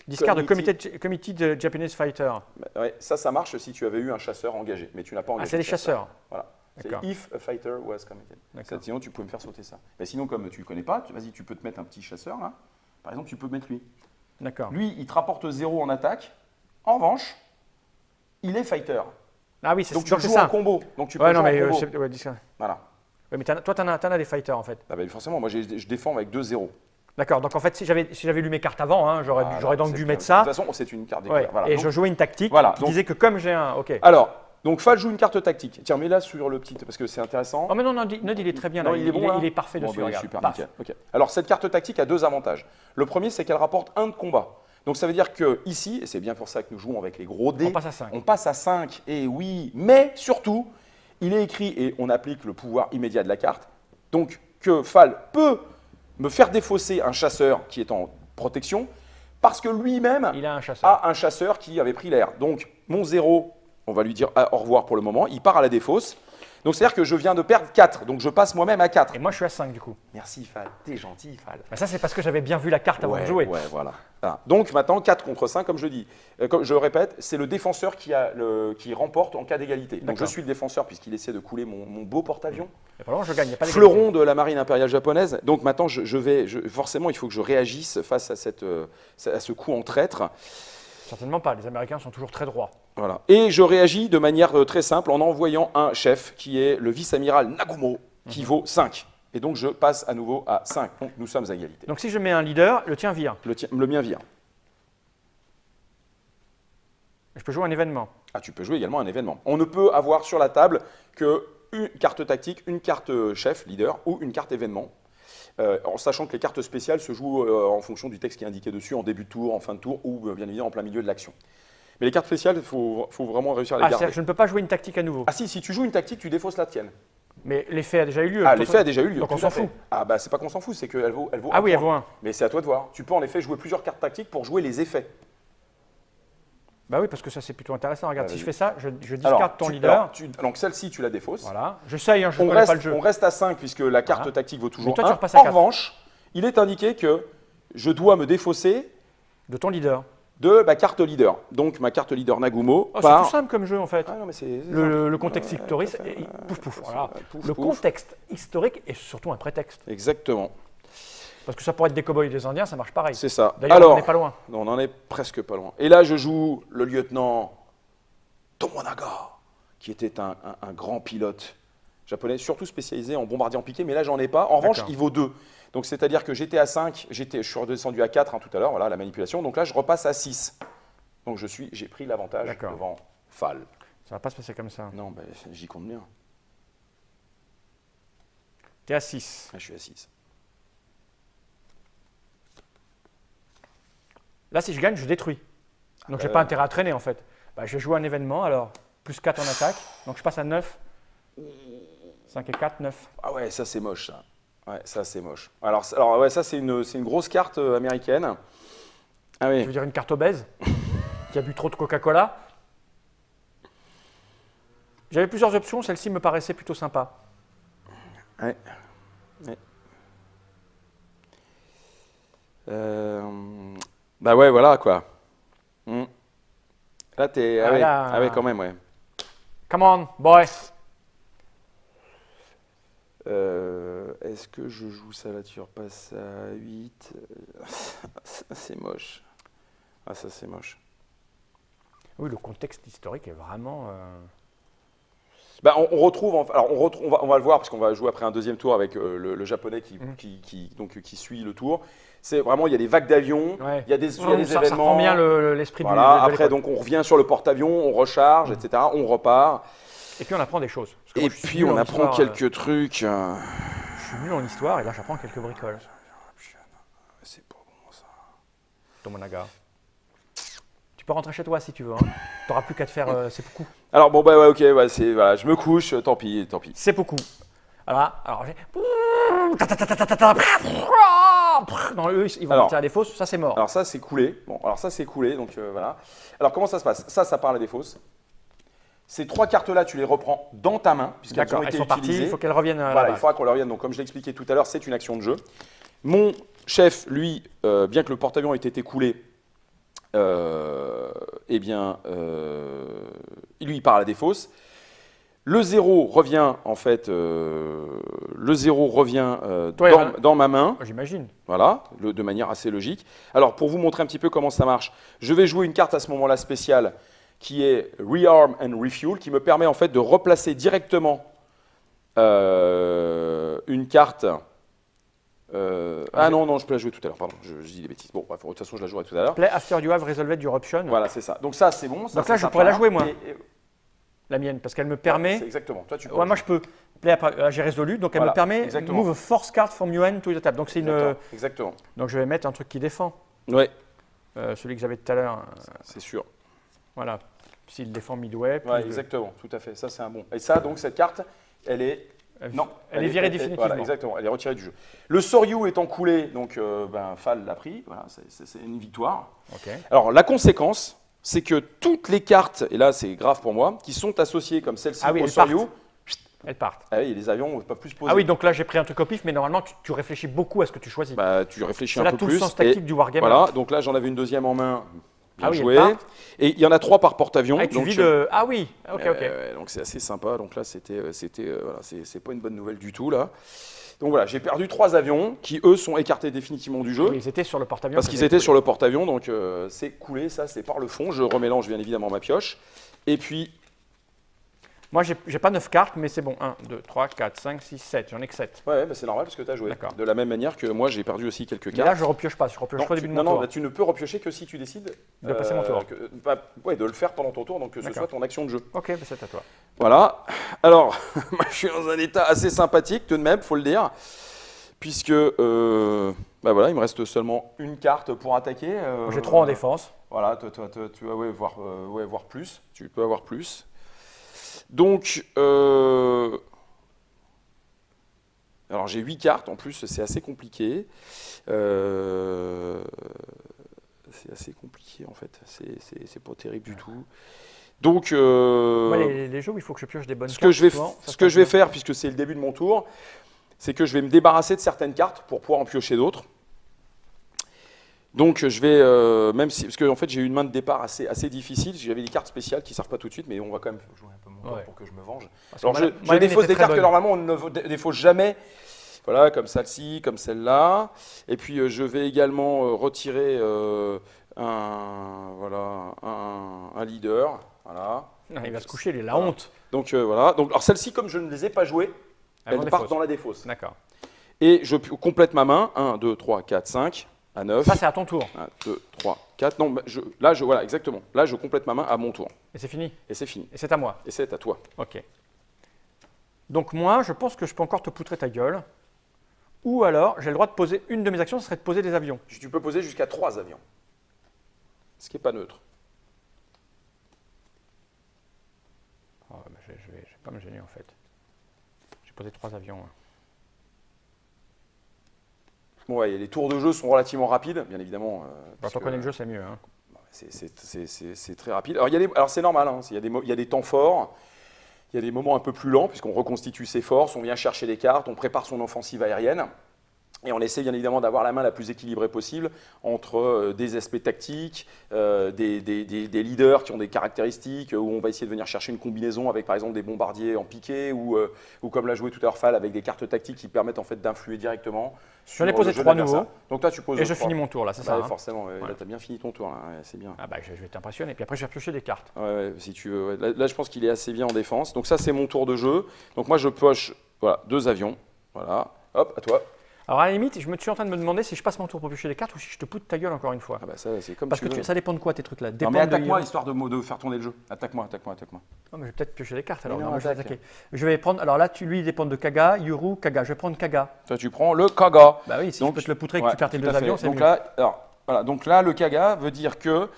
Discard de committed Japanese fighter. Ouais, ça marche si tu avais eu un chasseur engagé, mais tu n'as pas engagé. Ah, c'est les de chasseur. chasseurs. Voilà. C'est D'accord. if a fighter was committed. D'accord. Sinon, tu peux me faire sauter ça. Mais sinon, comme tu ne connais pas, vas-y, tu peux te mettre un petit chasseur là. Par exemple, tu peux mettre lui. D'accord. Lui, il te rapporte 0 en attaque. En revanche, il est fighter. Ah oui, c'est Donc tu donc c'est joues ça. en combo. Donc tu peux Ouais, jouer non, mais en combo. ouais, discard. Voilà. Ouais, mais toi, t'en as des fighters en fait. Ah bah, forcément, moi je défends avec 2-0. D'accord. Donc en fait, si j'avais lu mes cartes avant, hein, Voilà, j'aurais donc c'est dû clair. mettre ça. De toute façon, c'est une carte Ouais. découverte. Voilà. Et Donc, je jouais une tactique voilà, qui donc- disait que comme j'ai un. Ok. alors, donc Fal joue une carte tactique. Tiens, mets-la sur le petit, parce que c'est intéressant. Oh mais non, Nod, il est très bien là. Non, il est bon, là il est parfait Bon, dessus. ben, Regarde. super, Paf. nickel. Ok. Alors, cette carte tactique a 2 avantages. Le premier, c'est qu'elle rapporte 1 de combat. Donc, ça veut dire que ici, et c'est bien pour ça que nous jouons avec les gros dés, On passe à 5. on passe à 5, et oui, mais surtout, il est écrit, et on applique le pouvoir immédiat de la carte, donc que Fal peut me faire défausser un chasseur qui est en protection, parce que lui-même Il a un chasseur. a un chasseur qui avait pris l'air. Donc, mon 0, on va lui dire au revoir pour le moment, il part à la défausse. Donc, c'est-à-dire que je viens de perdre 4, donc je passe moi-même à 4. Et moi, je suis à 5 du coup. Merci Fal, t'es gentil Fal. Mais ça, c'est parce que j'avais bien vu la carte avant de jouer. Ouais, voilà. Ah, donc maintenant, 4 contre 5, comme je dis. Comme je le répète, c'est le défenseur qui remporte en cas d'égalité. Donc je D'accord. suis le défenseur puisqu'il essaie de couler mon beau porte-avions. Et pendant je gagne. Il y a pas d'égalité. Fleuron de la marine impériale japonaise. Donc maintenant, forcément, il faut que je réagisse face à ce coup en traître. Certainement pas. Les Américains sont toujours très droits. Voilà. Et je réagis de manière très simple en envoyant un chef qui est le vice-amiral Nagumo, qui vaut 5. Et donc je passe à nouveau à 5. Donc nous sommes à égalité. Donc si je mets un leader, le tien vire. Le mien vire. Je peux jouer un événement. Ah, tu peux jouer également un événement. On ne peut avoir sur la table qu'une carte tactique, une carte chef, leader, ou une carte événement. En sachant que les cartes spéciales se jouent en fonction du texte qui est indiqué dessus, en début de tour, en fin de tour, ou bien évidemment en plein milieu de l'action. Mais les cartes spéciales, il faut vraiment réussir à les Ah, garder. c'est-à-dire que je ne peux pas jouer une tactique à nouveau. Ah si tu joues une tactique, tu défausses la tienne. Mais l'effet a déjà eu lieu. Ah, l'effet a déjà eu lieu. Donc on tout à s'en fait. fout. Ah bah c'est pas qu'on s'en fout, c'est qu'elle vaut Ah un oui, elle point. vaut un. Mais c'est à toi de voir. Tu peux en effet jouer plusieurs cartes tactiques pour jouer les effets. Bah oui, parce que ça c'est plutôt intéressant. Regarde, Ah, si je vas-y. fais ça, je discarde ton leader. Donc celle-ci, tu la défausses. Voilà. J'essaye, hein, je ne On connais reste, pas le jeu. on reste à 5 puisque la carte Voilà. tactique vaut Mais toujours toi, tu 1. repasses à En 4. revanche, il est indiqué que je dois me défausser De ton leader. de ma carte leader. Donc ma carte leader Nagumo Oh, c'est par... tout simple comme jeu en fait. Ah non, mais c'est Le contexte historique, pouf pouf. Voilà. Pouf, Le pouf. contexte historique est surtout un prétexte. Exactement, Parce que ça pourrait être des cow-boys et des indiens, ça marche pareil. c'est ça. D'ailleurs, Alors, on n'est pas loin. non, on en est presque pas loin. Et là, je joue le lieutenant Tomonaga, qui était un grand pilote japonais, surtout spécialisé en bombardier en piqué, mais là, j'en ai pas. En revanche, D'accord. il vaut 2. Donc, c'est-à-dire que j'étais à 5, je suis redescendu à 4 tout à l'heure, voilà, la manipulation. Donc là, je repasse à 6. Donc, j'ai pris l'avantage D'accord. devant Fall. Ça va pas se passer comme ça. Non, ben, j'y compte bien. T'es à 6. Ah, je suis à 6. Là, si je gagne, je détruis. Donc, j'ai pas intérêt à traîner en fait. Bah, je vais jouer un événement, alors plus 4 en attaque. Donc, je passe à 9. 5 et 4, 9. Ah ouais, ça, c'est moche, ça. Ouais, ça, c'est moche. Alors ouais, ça, c'est une grosse carte américaine. Ah oui. Je veux dire une carte obèse qui a bu trop de Coca-Cola. J'avais plusieurs options, celle-ci me paraissait plutôt sympa. Ouais. Ouais. Bah ouais, voilà quoi. Hmm. Là, t'es. Ah, Ah ouais. là. Ah ouais, quand même, ouais. Come on, boy. Est-ce que je joue ça là, tu repasses à 8 c'est moche. Ah, ça, c'est moche. Oui, le contexte historique est vraiment. Bah, on retrouve, alors on va le voir parce qu'on va jouer après un deuxième tour avec le japonais qui suit le tour. C'est vraiment, il y a des vagues d'avions, Ouais. il y a des Ça événements. reprend bien l'esprit Voilà, de après, l'époque. donc on revient sur le porte-avions, on recharge, etc. On repart. Et puis on apprend des choses. Parce que Et moi, je suis puis nul on en apprend histoire, quelques trucs. Je suis nul en histoire et là j'apprends quelques bricoles. C'est pas bon ça. Tomonaga. Tu peux rentrer chez toi si tu veux. Hein. Tu n'auras plus qu'à te faire seppuku. Alors bon, bah ouais, ok, ouais, voilà, je me couche, tant pis, tant pis. Seppuku. Voilà. Alors j'ai. Non, eux, ils vont Alors. partir à des fosses, ça c'est mort. Alors ça, c'est coulé. Bon, alors ça, c'est coulé, donc voilà. Alors comment ça se passe? Ça part à la défausse. Ces 3 cartes-là, tu les reprends dans ta main, puisqu'elles ont D'accord, elles été sont parties, utilisées. il faut qu'elles reviennent à la Voilà, il base. faudra qu'on leur revienne. Donc, comme je l'ai expliqué tout à l'heure, c'est une action de jeu. Mon chef, lui, bien que le porte-avions ait été coulé, eh bien, lui, il part à la défausse. Le 0 revient, en fait, Toi, dans ma main. J'imagine. Voilà, de manière assez logique. Alors, pour vous montrer un petit peu comment ça marche, je vais jouer une carte à ce moment-là spéciale qui est Rearm and Refuel, qui me permet en fait de replacer directement une carte. Ah non, je peux la jouer tout à l'heure, pardon, je dis des bêtises. Bon, bref, de toute façon, je la jouerai tout à l'heure. Play after you have resolved your option. Voilà, c'est ça. Donc ça, c'est bon. Donc là, je pourrais la jouer, moi. Et- La mienne, parce qu'elle me c'est permet. exactement. Toi, tu peux. Ouais, moi je peux. Play après, j'ai résolu, donc elle Voilà, me permet exactement. move a force card from UN to the table. Donc c'est une. Exactement. Donc je vais mettre un truc qui défend. Ouais, Celui que j'avais tout à l'heure. c'est sûr. Voilà. S'il défend midway. Ouais, exactement, tout à fait. Ça, c'est un bon. Et ça, donc, cette carte, elle est. Non, Elle est virée définitivement. Voilà, exactement, elle est retirée du jeu. Le Soryu étant coulé, donc Fall l'a pris, voilà, c'est une victoire. Ok. Alors la conséquence, c'est que toutes les cartes, et là c'est grave pour moi, qui sont associées comme celle-ci Ah oui, au elles Soryu, partent. Elles partent. ah oui, les avions ne peuvent plus se poser. Ah oui, donc là j'ai pris un truc au pif, mais normalement tu réfléchis beaucoup à ce que tu choisis. Bah, tu réfléchis C'est un là peu tout plus. le sens tactique et du wargamer. voilà, donc là j'en avais une deuxième en main. Bien Ah oui, elles joué. partent. Et il y en a 3 par porte-avions. Ah, et tu donc, vis de. Ah oui, ok, ok. donc c'est assez sympa. Donc là, voilà, c'est pas une bonne nouvelle du tout là. Donc voilà, j'ai perdu 3 avions qui eux sont écartés définitivement du jeu Oui, ils étaient sur le porte-avions. parce qu'ils étaient sur le porte-avions. Donc c'est coulé, ça c'est par le fond. Je remélange bien évidemment ma pioche. Et puis Moi j'ai pas 9 cartes, mais c'est bon. 1, 2, 3, 4, 5, 6, 7. J'en ai que 7. ouais, bah, c'est normal parce que tu as joué. D'accord. De la même manière que moi j'ai perdu aussi quelques Mais cartes. là je repioche pas, je repioche Non, au début de non, mon tour. bah, tu ne peux repiocher que si tu décides De passer mon tour. ouais, de le faire pendant ton tour, donc que ce D'accord. soit ton action de jeu. Ok, bah, c'est à toi. Voilà. Alors, moi, je suis dans un état assez sympathique tout de même, faut le dire, puisque bah voilà, il me reste seulement une carte pour attaquer. J'ai 3 en défense. Voilà, toi, tu vas voir plus. Tu peux avoir plus. Donc, alors j'ai 8 cartes en plus, c'est assez compliqué. c'est assez compliqué en fait. C'est pas terrible du tout. Donc, Moi, les jeux où il faut que je pioche des bonnes ce cartes. que je vais faire, puisque c'est le début de mon tour, c'est que je vais me débarrasser de certaines cartes pour pouvoir en piocher d'autres. Donc je vais, même si, parce que en fait j'ai eu une main de départ assez difficile, j'avais des cartes spéciales qui ne servent pas tout de suite, mais on va quand même jouer un peu mon tour pour que je me venge. Alors je défausse des cartes que normalement on ne défausse jamais, voilà, comme celle-ci, comme celle-là. Et puis je vais également retirer un leader, voilà. Non, il va se coucher, il a la honte. Donc voilà, donc, alors celle-ci comme je ne les ai pas jouées, elles partent dans la défausse. D'accord. Et je complète ma main, 1, 2, 3, 4, 5. À 9. Ça, c'est à ton tour. 1, 2, 3, 4. Non, voilà, exactement. Là, je complète ma main à mon tour. Et c'est fini. Et c'est fini. Et c'est à moi. Et c'est à toi. Ok. Donc moi, je pense que je peux encore te poutrer ta gueule. Ou alors, j'ai le droit de poser, une de mes actions, ce serait de poser des avions. Tu peux poser jusqu'à 3 avions. Ce qui n'est pas neutre. Oh, je vais pas me gêner en fait. J'ai posé 3 avions. Ouais, et les tours de jeu sont relativement rapides, bien évidemment. Quand on connaît le jeu, c'est mieux. Hein. C'est très rapide. Alors, c'est normal, hein, il y a des temps forts, il y a des moments un peu plus lents, puisqu'on reconstitue ses forces, on vient chercher des cartes, on prépare son offensive aérienne. Et on essaie bien évidemment d'avoir la main la plus équilibrée possible entre des aspects tactiques, des leaders qui ont des caractéristiques, où on va essayer de venir chercher une combinaison avec par exemple des bombardiers en piqué, ou comme l'a joué tout à l'heure Fall, avec des cartes tactiques qui permettent en fait d'influer directement. J'en ai posé 3 nouveaux. Donc toi tu poses. Et je finis mon tour là, c'est ça. Forcément, ouais. Là tu as bien fini ton tour, c'est bien. Ah bah je vais t'impressionner, puis après je vais piocher des cartes. Ouais, si tu veux. Ouais. Là je pense qu'il est assez bien en défense. Donc ça c'est mon tour de jeu. Donc moi je pioche 2 avions. Voilà. Hop, à toi. Alors à la limite, je me suis en train de me demander si je passe mon tour pour piocher des cartes ou si je te poutre ta gueule encore une fois. Ah bah ça, c'est comme Parce tu que veux. ça dépend de quoi tes trucs là. Non mais attaque-moi histoire de faire tourner le jeu. Attaque-moi. Non mais je vais peut-être piocher des cartes alors. Non, Moi, je vais attaquer. Je vais prendre. Alors là, lui il dépend de Kaga, Yuru, Kaga. Je vais prendre Kaga. Toi tu prends le Kaga. Bah oui, si je peux te le poutrer et que tu perds tes 2 avions, c'est donc mieux. là, voilà. Donc là, le Kaga veut dire que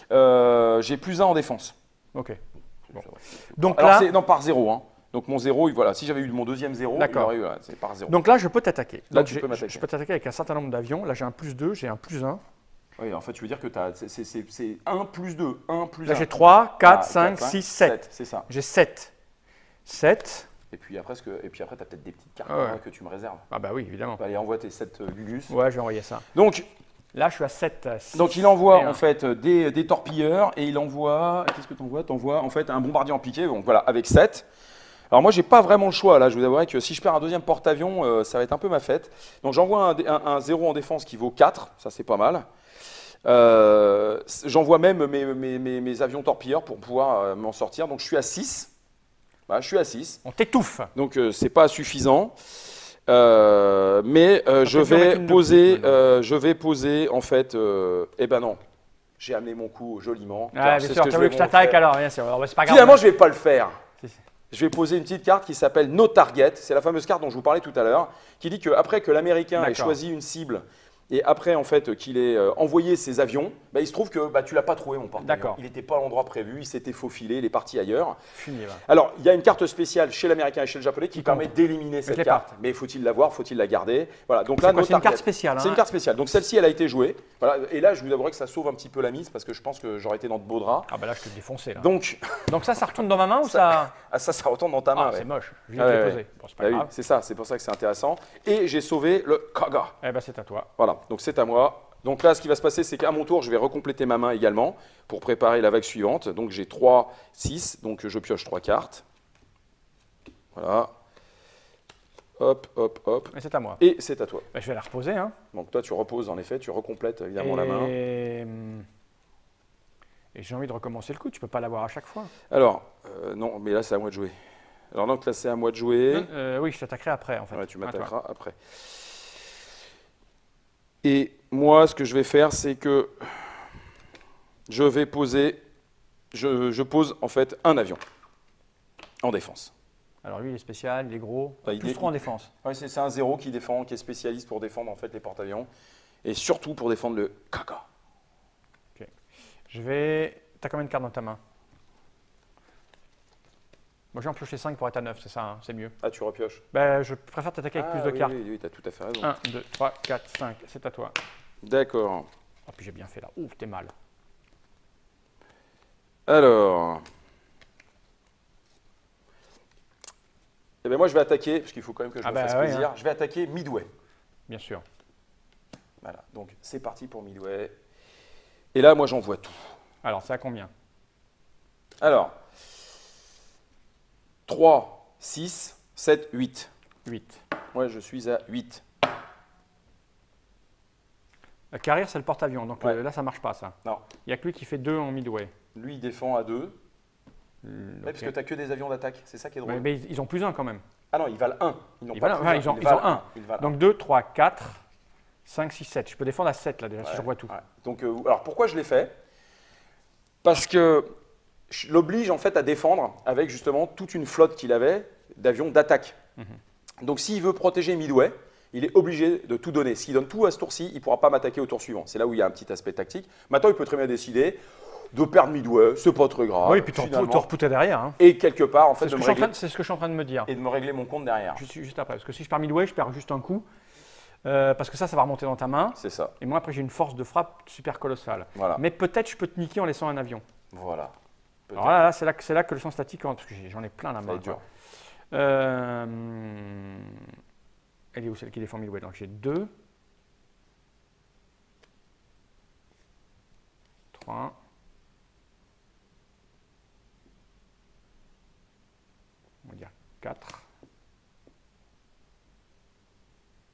j'ai +1 en défense. Ok. Bon. Donc alors là, c'est par 0. Hein. Donc mon 0, voilà, si j'avais eu mon deuxième 0, c'est par 0. Donc là, je peux t'attaquer. Là, tu peux m'attaquer. Je peux t'attaquer avec un certain nombre d'avions. Là, j'ai un +2, j'ai un +1. Oui, en fait, tu veux dire que c'est 1 plus 2, 1 plus 1. Là, j'ai 3, 4, 5, 6, 7. C'est ça. J'ai 7. 7. Et puis après, tu as peut-être des petites cartes que tu me réserves. Ah bah oui, évidemment. Allez, envoie tes 7 Gugus. Ouais, je vais envoyer ça. Donc, là, je suis à 7. 6, donc il envoie en fait des torpilleurs et il envoie, qu'est-ce que tu envoies? Tu envoies en fait un bombardier en piqué, donc voilà, avec 7. Alors moi, j'ai pas vraiment le choix là, je vous avouerai que si je perds un deuxième porte-avions, ça va être un peu ma fête. Donc j'envoie un 0 en défense qui vaut 4, ça c'est pas mal. J'envoie même mes avions torpilleurs pour pouvoir m'en sortir, donc je suis à 6. Voilà, je suis à 6. On t'étouffe. Donc c'est pas suffisant. Mais je vais poser en fait, eh ben non, j'ai amené mon coup joliment. Ah, bien sûr, tu as voulu que je t'attaque alors, bien sûr. C'est pas grave. Finalement, je vais pas le faire. Je vais poser une petite carte qui s'appelle No Target. C'est la fameuse carte dont je vous parlais tout à l'heure, qui dit qu'après que l'Américain ait choisi une cible et après en fait qu'il ait envoyé ses avions, il se trouve que tu l'as pas trouvé mon porte-avions. Il n'était pas à l'endroit prévu, il s'était faufilé, il est parti ailleurs. Fini, va. Alors il y a une carte spéciale chez l'Américain et chez le Japonais qui permet d'éliminer cette carte. Mais faut-il l'avoir, faut-il la garder? Voilà. Donc là, c'est une carte spéciale. Hein. C'est une carte spéciale. Donc celle-ci, elle a été jouée. Voilà. Et là, je vous avouerai que ça sauve un petit peu la mise parce que je pense que j'aurais été dans de beaux draps. Ah bah là, je te défonçais là. Donc ça retourne dans ma main ou ça? Ça retourne dans ta main. C'est moche. Je viens de le poser. Bon, c'est pas grave. Oui, c'est ça. C'est pour ça que c'est intéressant. Et j'ai sauvé le Kaga. Eh ben c'est à toi. Voilà. Donc c'est à moi. Donc là, ce qui va se passer, c'est qu'à mon tour, je vais recompléter ma main également pour préparer la vague suivante. Donc j'ai 3, 6, donc je pioche 3 cartes. Voilà. Hop, hop, hop. Et c'est à moi. Et c'est à toi. Bah, je vais la reposer. Hein. Donc toi, tu reposes en effet, tu recomplètes évidemment la main. Et j'ai envie de recommencer le coup, tu peux pas l'avoir à chaque fois. Alors, non, mais là, c'est à moi de jouer. Alors donc là, c'est à moi de jouer. Oui, je t'attaquerai après en fait. Ouais, tu m'attaqueras après. Et moi, ce que je vais faire, c'est que je vais poser, je pose en fait un avion en défense. Alors lui, il est spécial, il est gros, il plus 3 en défense. Oui, c'est un 0 qui défend, qui est spécialiste pour défendre en fait les porte-avions et surtout pour défendre le Kaga. Ok. T'as combien de cartes dans ta main? Moi, j'ai en pioché 5 pour être à 9, c'est ça, hein, c'est mieux. Ah, tu repioches? Ben, je préfère t'attaquer avec plus de cartes. Oui, tu as tout à fait raison. 1, 2, 3, 4, 5, c'est à toi. D'accord. Oh, puis j'ai bien fait là. Ouh, t'es mal. Alors. Eh bien, moi, je vais attaquer, parce qu'il faut quand même que je me fasse plaisir. Hein. Je vais attaquer Midway. Bien sûr. Voilà, donc c'est parti pour Midway. Et là, moi, j'en vois tout. Alors, c'est à combien? Alors, 3, 6, 7, 8. 8. Moi, je suis à 8. Carrière, c'est le porte-avions. Donc Ouais. là, ça marche pas, ça. Non. Il n'y a que lui qui fait 2 en midway. Lui, il défend à 2. Okay. Parce que tu n'as que des avions d'attaque. C'est ça qui est drôle. Mais ils ont plus 1 quand même. Ah non, ils valent 1. Ils ont 1. Donc 2, 3, 4, 5, 6, 7. Je peux défendre à 7 là déjà, si je revois tout. Ouais. Donc, alors pourquoi je l'ai fait? Parce que je l'oblige en fait à défendre avec justement toute une flotte qu'il avait d'avions d'attaque. Donc s'il veut protéger Midway, il est obligé de tout donner. S'il donne tout à ce tour-ci, il ne pourra pas m'attaquer au tour suivant. C'est là où il y a un petit aspect tactique. Maintenant, il peut très bien décider de perdre Midway, c'est pas très grave. Oui, et puis tu repoutais derrière. Hein. Et quelque part, en fait, c'est ce que je suis en train de me dire. Et de me régler mon compte derrière. Juste après. Parce que si je perds midway, je perds juste un coup. Parce que ça va remonter dans ta main. C'est ça. Et moi, après, j'ai une force de frappe super colossale. Voilà. Mais peut-être je peux te niquer en laissant un avion. Voilà. Alors là, c'est là que le sens statique rentre, parce que j'en ai plein la main. Elle est où celle qui défend midway? Donc j'ai 2, 3, on va dire 4.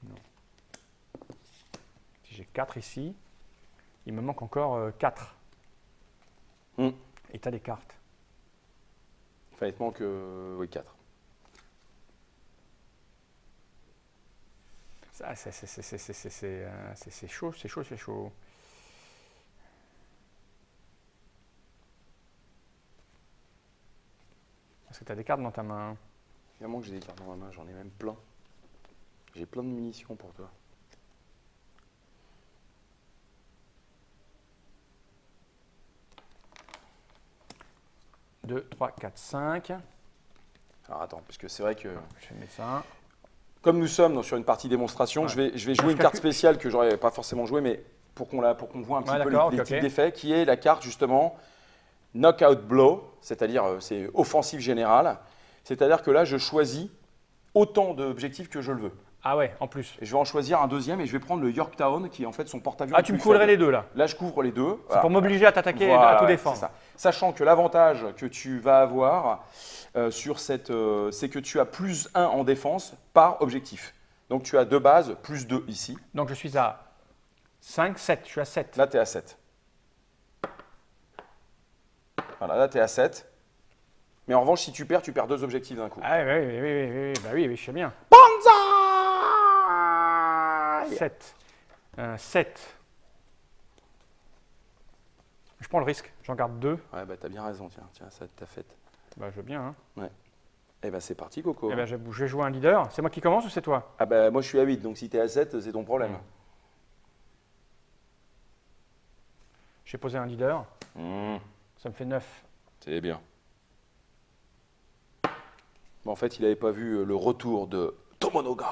Non. Si j'ai 4 ici, il me manque encore 4. Et tu as des cartes. Enfin, il te manque oui, 4. C'est chaud, c'est chaud, c'est chaud. Est-ce que tu as des cartes dans ta main? Évidemment que j'ai des cartes dans ma main, j'en ai même plein. J'ai plein de munitions pour toi. « 2, 3, 4, 5. Alors attends, parce que c'est vrai que... Je vais mettre ça. Comme nous sommes sur une partie démonstration, je vais jouer une carte spéciale que j'aurais pas forcément jouée, mais pour qu'on voit un petit peu les types d'effets, qui est la carte justement Knockout Blow, c'est-à-dire c'est offensive générale. C'est-à-dire que là, je choisis autant d'objectifs que je le veux. Ah ouais, en plus. Et je vais en choisir un deuxième et je vais prendre le Yorktown qui est en fait son porte-avions. Ah, tu me couvrirais les deux là? Là, je couvre les deux. C'est pour m'obliger à t'attaquer et à tout défendre. Ça. Sachant que l'avantage que tu vas avoir sur cette, c'est que tu as plus 1 en défense par objectif. Donc tu as 2 bases, plus 2 ici. Donc je suis à 5, 7. Je suis à 7. Là, tu es à 7. Voilà, là, tu es à 7. Mais en revanche, si tu perds 2 objectifs d'un coup. Ah oui, je sais bien. Banzai 7. 7. Je prends le risque, j'en garde 2. Ouais, bah t'as bien raison, tiens, ça t'a fait. Bah je veux bien. Hein. Ouais. Eh ben c'est parti, Coco. Eh ben, je vais jouer un leader. C'est moi qui commence ou c'est toi? Ah bah moi je suis à 8, donc si t'es à 7, c'est ton problème. J'ai posé un leader. Ça me fait 9. C'est bien. Bon, en fait, il n'avait pas vu le retour de Tomonoga.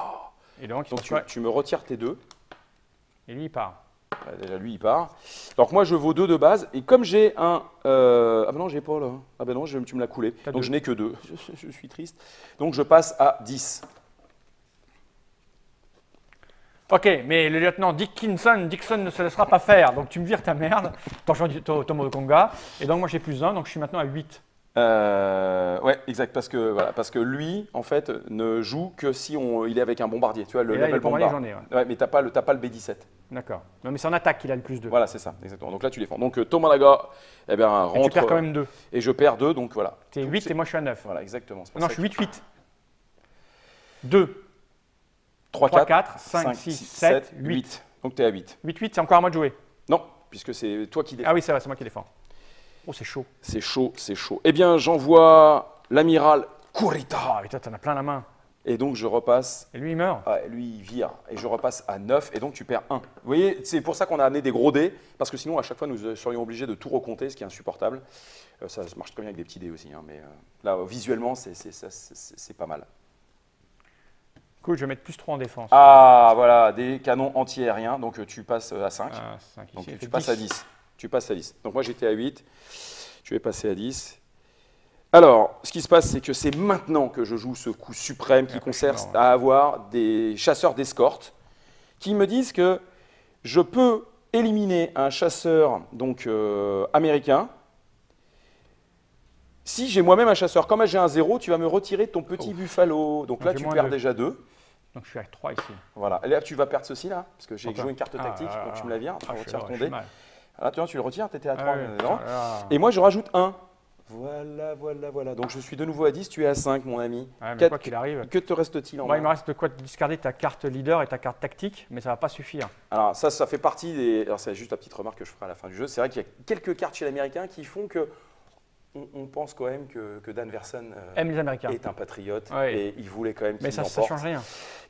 Et donc tu me retires tes 2. Et lui, il part. Ouais, déjà, lui, il part. Donc moi, je vaux 2 de base. Et comme j'ai un... Ah ben non, j'ai pas là. Ah ben non, tu me l'as coulé. Donc je n'ai que 2. Je suis triste. Donc je passe à 10. Ok, mais le lieutenant Dixon ne se laissera pas faire. Donc tu me vires ta merde, Tomokonga. Et donc moi j'ai plus 1, donc je suis maintenant à 8. Ouais, exact, parce que lui, en fait, ne joue que si il est avec un bombardier. Tu vois, le level bombardier, j'en ai. Ouais, mais t'as pas le B17. D'accord. Non, mais c'est en attaque qu'il a le plus 2. Voilà, c'est ça, exactement. Donc là, tu défends. Donc Tomonaga, eh bien, rentre. Et tu perds quand même 2. Et je perds 2, donc voilà. Tu es 8 et moi je suis à 9. Voilà, exactement. Non, je suis 8-8. 2. 3, 4, 5, 6, 7, 8. Donc tu es à 8. 8-8, c'est encore à moi de jouer. Non, puisque c'est toi qui défends. Ah oui, c'est vrai, c'est moi qui défends. Oh, c'est chaud. C'est chaud, c'est chaud. Eh bien, j'envoie l'amiral Kurita. Ah, mais toi, t'en as plein la main. Et donc, je repasse. Et lui, il meurt. Ah, lui, il vire. Et je repasse à 9. Et donc, tu perds 1. Vous voyez, c'est pour ça qu'on a amené des gros dés. Parce que sinon, à chaque fois, nous serions obligés de tout recompter, ce qui est insupportable. Ça marche très bien avec des petits dés aussi. Hein, mais là, visuellement, c'est pas mal. Cool, je vais mettre plus 3 en défense. Ah, voilà, des canons anti-aériens. Donc tu passes à 5. Ah, 5 ici, Donc ça tu fait passes 10. à 10. Tu passes à 10. Donc moi j'étais à 8. Je vais passer à 10. Alors, ce qui se passe, c'est que c'est maintenant que je joue ce coup suprême qui consiste à avoir des chasseurs d'escorte qui me disent que je peux éliminer un chasseur donc, américain. Si j'ai moi-même un chasseur, comme j'ai un 0, tu vas me retirer ton petit buffalo. Donc là, tu perds déjà 2. Donc je suis à 3 ici. Voilà. Et là, tu vas perdre ceci, là, parce que j'ai joué une carte Ah, tactique, donc tu me la vires, tu retires ton dé. Là, tu le retires, tu étais à 3. Et moi, je rajoute 1. Voilà. Donc je suis de nouveau à 10, tu es à 5, mon ami. Ouais, mais quoi qu'il arrive. Que te reste-t-il en Moi, main? il me reste de quoi discarder ta carte leader et ta carte tactique, mais ça va pas suffire. Alors ça fait partie des... Alors c'est juste la petite remarque que je ferai à la fin du jeu. C'est vrai qu'il y a quelques cartes chez l'Américain qui font que on pense quand même que Dan Verson aime les Américains. est un patriote Ouais. et il voulait quand même qu'il Mais ça l'emporte. change rien.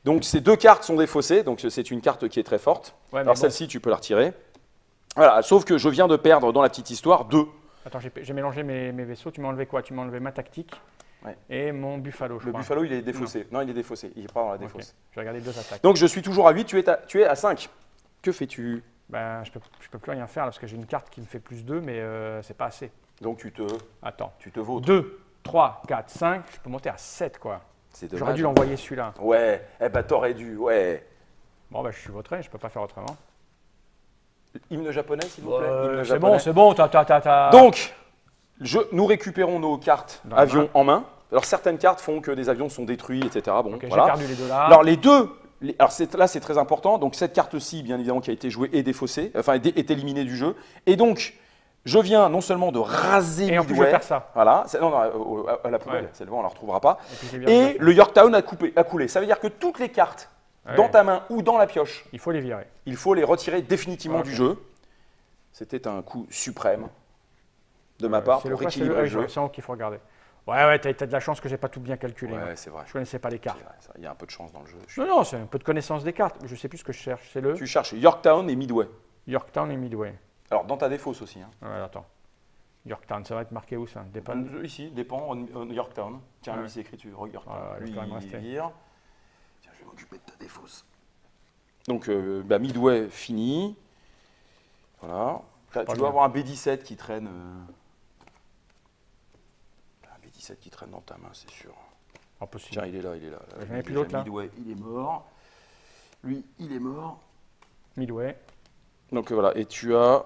Donc ces deux cartes sont défaussées, donc c'est une carte qui est très forte. Ouais, mais Alors bon. celle-ci, tu peux la retirer. Voilà, sauf que je viens de perdre dans la petite histoire 2. Attends, j'ai mélangé mes vaisseaux. Tu m'as enlevé quoi? Tu m'as enlevé ma tactique et mon buffalo, je Le crois. buffalo, il est défaussé. Non, il est défaussé. Il est pas dans la Ok. défausse. Je vais regarder 2 attaques. Donc je suis toujours à 8, tu es à 5. Que fais-tu? Ben, je peux plus rien faire là, parce que j'ai une carte qui me fait plus 2, mais c'est pas assez. Donc Attends. tu te vautres. 2, 3, 4, 5. Je peux monter à 7, quoi. C'est dommage. J'aurais dû l'envoyer celui-là. Ouais, eh ben t'aurais dû, ouais. Bon, ben, je suis vautré, je peux pas faire autrement. Hymne japonais, s'il vous plaît. Hymne C'est japonais. bon, c'est bon. T'as. Donc, nous récupérons nos cartes Dans la avions main. en main. Alors, certaines cartes font que des avions sont détruits, etc. Bon, Ok, j'ai voilà. perdu les 2 là. Alors, les deux, alors là, c'est très important. Donc, cette carte-ci, bien évidemment, qui a été jouée et défaussée, enfin, est éliminée du jeu. Et donc, je viens non seulement de raser Et en plus, je vais faire ça. Voilà. Non, à la poubelle. Ouais. Celle-là, on ne la retrouvera pas. Et puis, je l'ai viré. Et le Yorktown a coulé. Ça veut dire que toutes les cartes Ouais. dans ta main ou dans la pioche, Il faut les virer. il faut les retirer définitivement Ok. du jeu. C'était un coup suprême de ma part C'est pour quoi, équilibrer le jeu. C'est en haut qu'il faut regarder. Ouais, t'as de la chance que j'ai pas tout bien calculé. moi. Ouais, c'est vrai. Je connaissais pas les cartes. C'est vrai, ça. Il y a un peu de chance dans le jeu. Non, c'est un peu de connaissance des cartes. Je sais plus ce que je cherche. C'est le Tu cherches Yorktown et Midway. Yorktown et Midway. Alors, dans ta défausse aussi. Hein. Ouais, attends. Yorktown, ça va être marqué où ça? Dépanne. Ici, dépend, on Yorktown. Tiens, Ouais. lui, c'est écrit dessus. Yorktown. Ah, il Lui, va quand même il rester. vire. Tiens, je vais m'occuper de ta défausse. Donc, Midway fini. Voilà. Tu Pas dois bien. avoir un B17 qui traîne. Un B17 qui traîne dans ta main, c'est sûr. Impossible. Tiens, il est là. J'en ai plus d'autres, là. Midway, il est mort. Lui, il est mort. Midway. Donc voilà, et tu as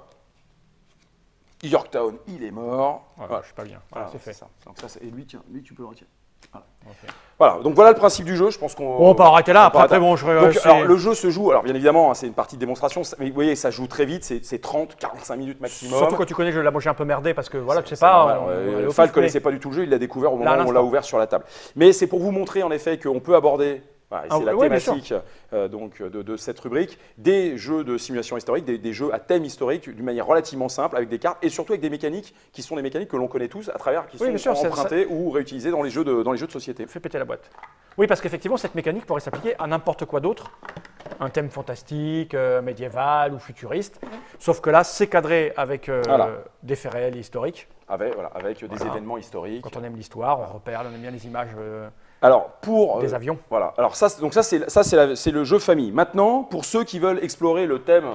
Yorktown, il est mort. Voilà, je suis pas bien. Voilà, c'est fait. Ça. Donc ça, et lui, tiens, lui, tu peux le retirer. Ok. Voilà, donc voilà le principe du jeu. Je pense qu'on. Bon, on peut arrêter là. on peut Après, arrêter. bon, je Donc, c'est- alors, le jeu se joue, alors bien évidemment, hein, c'est une partie de démonstration, mais vous voyez, ça joue très vite, c'est 30, 45 minutes maximum. Surtout quand tu connais le jeu, là, moi j'ai un peu merdé parce que voilà, tu sais C'est pas. normal, on est au Fal pif, connaissait pas du tout le jeu, il l'a découvert au moment Là, à où on l'a l'instant. ouvert sur la table. Mais c'est pour vous montrer en effet qu'on peut aborder, voilà, et Ah, c'est la ouais, bien sûr. thématique donc, de cette rubrique, des jeux de simulation historique, des jeux à thème historique d'une manière relativement simple, avec des cartes et surtout avec des mécaniques qui sont des mécaniques que l'on connaît tous à travers, qui Oui, bien sont sûr, empruntées ou réutilisées dans les jeux de société. Fais péter la boîte. Oui, parce qu'effectivement, cette mécanique pourrait s'appliquer à n'importe quoi d'autre. Un thème fantastique, médiéval ou futuriste. Sauf que là, c'est cadré avec Voilà. des faits réels et historiques. Avec des Voilà. événements historiques. Quand on aime l'histoire, on repère, on aime bien les images Alors, pour des avions. voilà. Alors ça, c'est le jeu famille. Maintenant, pour ceux qui veulent explorer le thème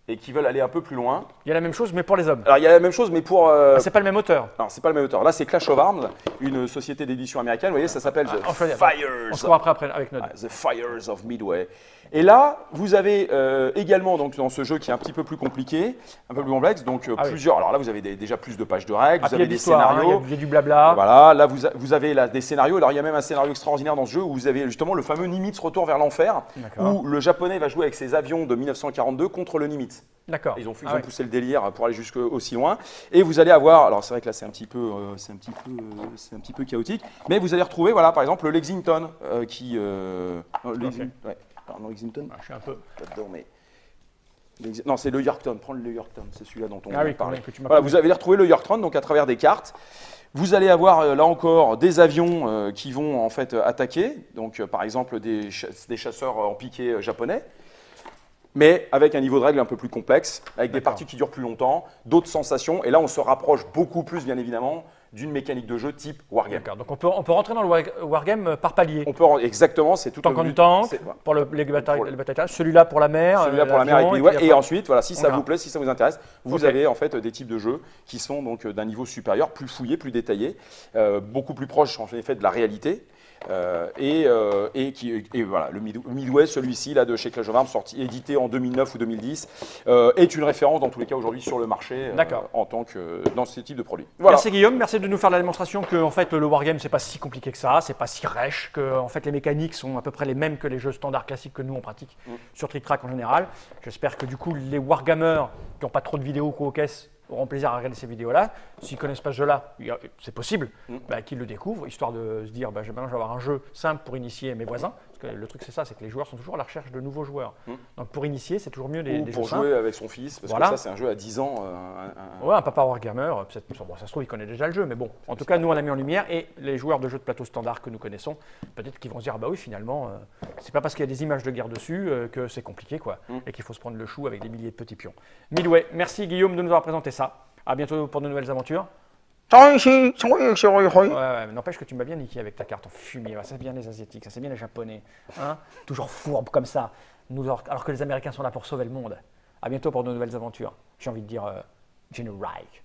et qui veulent aller un peu plus loin, Il y a la même chose, mais pour les hommes. alors il y a la même chose, mais pour Ah, c'est pas le même auteur. alors c'est pas le même auteur. Là, c'est Clash of Arms, une société d'édition américaine. Vous voyez, ça s'appelle The on fait- On Fires. se court après avec notre. The Fires of Midway. Et là, vous avez également donc, dans ce jeu qui est un petit peu plus compliqué, un peu plus complexe, donc Ah oui. plusieurs. Alors là, vous avez déjà plus de pages de règles, Ah, vous puis il y avez a de des l'histoire, hein, scénarios. il y a du blabla. Voilà, là vous avez là, des scénarios. Alors il y a même un scénario extraordinaire dans ce jeu où vous avez justement le fameux Nimitz Retour vers l'enfer, D'accord. où le japonais va jouer avec ses avions de 1942 contre le Nimitz. D'accord. Ils ont Ah ouais. poussé le délire pour aller jusque aussi loin. Et vous allez avoir, alors c'est vrai que là c'est un petit peu chaotique, mais vous allez retrouver, voilà, par exemple le Lexington ouais. Alors, non, Lexington, Ah, je suis un peu. là-dedans, mais non, c'est le Yorktown. Prends le Yorktown, c'est celui-là dont on Ah oui, parlait. que tu m'as Voilà, connu. vous allez retrouver le Yorktown donc à travers des cartes. Vous allez avoir là encore des avions qui vont en fait attaquer, donc par exemple des chasseurs en piqué japonais, mais avec un niveau de règle un peu plus complexe, avec des D'accord. parties qui durent plus longtemps, d'autres sensations, et là on se rapproche beaucoup plus bien évidemment d'une mécanique de jeu type Wargame. D'accord, donc on peut rentrer dans le wargame par palier. Exactement, c'est tout Tank le en but. tank, pour les batailles, celui-là pour la mer. Celui-là pour la mer avec l'avion, Midway. puis Et après- ensuite, voilà, si ça verra. vous plaît, si ça vous intéresse, vous Ok. avez en fait des types de jeux qui sont donc d'un niveau supérieur, plus fouillés, plus détaillés, beaucoup plus proches en effet de la réalité. Et voilà, le Midway, celui-ci là de chez Clash of Arms, sorti, édité en 2009 ou 2010, est une référence dans tous les cas aujourd'hui sur le marché D'accord. en tant que dans ce type de produit. Voilà. Merci Guillaume, merci de nous faire la démonstration que en fait, le wargame c'est pas si compliqué que ça, c'est pas si rêche, que en fait, les mécaniques sont à peu près les mêmes que les jeux standards classiques que nous on pratique sur Trick Track en général. J'espère que du coup les wargamers qui n'ont pas trop de vidéos ou caisses auront plaisir à regarder ces vidéos-là. S'ils ne connaissent pas ce jeu-là, c'est possible qu'ils le découvrent, histoire de se dire maintenant je vais avoir un jeu simple pour initier mes voisins. Parce que le truc c'est ça, c'est que les joueurs sont toujours à la recherche de nouveaux joueurs. Donc pour initier, c'est toujours mieux Ou des pour jeux jouer simples. avec son fils, parce Voilà. que ça c'est un jeu à 10 ans. Ouais, un papa wargamer, bon, ça se trouve, il connaît déjà le jeu, mais bon, en tout cas, nous, on l'a mis en lumière, et les joueurs de jeux de plateau standard que nous connaissons, peut-être qu'ils vont se dire, ah bah oui, finalement, c'est pas parce qu'il y a des images de guerre dessus que c'est compliqué, quoi, et qu'il faut se prendre le chou avec des milliers de petits pions. Midway, merci Guillaume de nous avoir présenté ça. À bientôt pour de nouvelles aventures. Ouais, mais n'empêche que tu m'as bien niqué avec ta carte en fumier. Ça, c'est bien les Asiatiques, ça, c'est bien les Japonais. Hein, toujours fourbes comme ça, alors que les Américains sont là pour sauver le monde. À bientôt pour de nouvelles aventures. J'ai envie de dire, General Reich.